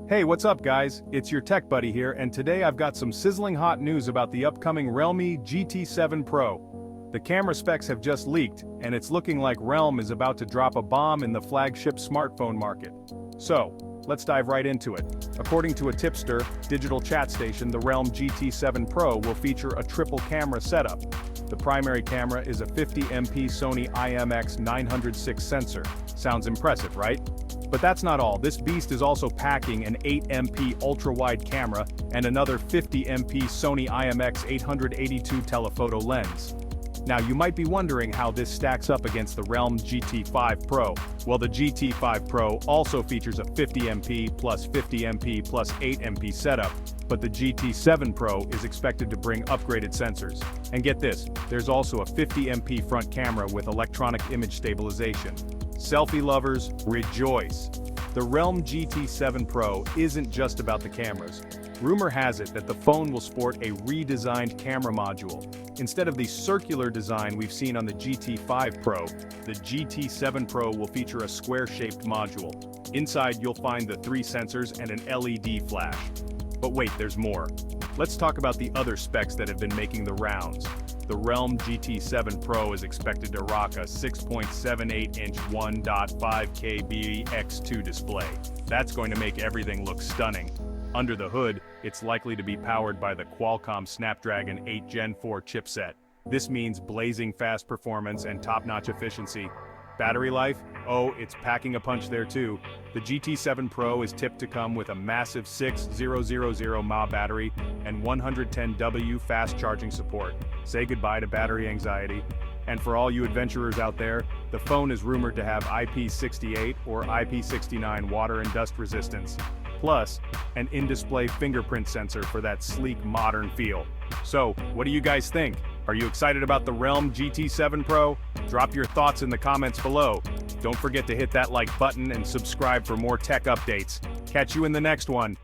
Hey, what's up guys? It's your tech buddy here, and today I've got some sizzling hot news about the upcoming Realme GT7 Pro. The camera specs have just leaked, and it's looking like Realme is about to drop a bomb in the flagship smartphone market. So, let's dive right into it. According to a tipster, digital chat station, the Realme GT7 Pro will feature a triple camera setup. The primary camera is a 50MP Sony IMX906 sensor. Sounds impressive, right? But that's not all. This beast is also packing an 8MP ultra-wide camera and another 50MP Sony IMX882 telephoto lens. Now you might be wondering how this stacks up against the Realme GT5 Pro. Well, the GT5 Pro also features a 50MP plus 50MP plus 8MP setup, but the GT7 Pro is expected to bring upgraded sensors. And get this, there's also a 50MP front camera with Electronic Image Stabilization. Selfie lovers, rejoice! The Realme GT7 Pro isn't just about the cameras. Rumor has it that the phone will sport a redesigned camera module. Instead of the circular design we've seen on the GT5 Pro, the GT7 Pro will feature a square-shaped module. Inside you'll find the 3 sensors and an LED flash. But wait, there's more. Let's talk about the other specs that have been making the rounds. The Realme GT7 Pro is expected to rock a 6.78-inch 1.5K x2 display. That's going to make everything look stunning. Under the hood, it's likely to be powered by the Qualcomm Snapdragon 8 Gen 4 chipset. This means blazing fast performance and top-notch efficiency. Battery life? Oh, it's packing a punch there too. The GT7 Pro is tipped to come with a massive 6000 mAh battery and 110W fast charging support. Say goodbye to battery anxiety. And for all you adventurers out there, the phone is rumored to have IP68 or IP69 water and dust resistance, plus an in-display fingerprint sensor for that sleek modern feel. So, what do you guys think? Are you excited about the Realme GT7 Pro? Drop your thoughts in the comments below. Don't forget to hit that like button and subscribe for more tech updates. Catch you in the next one.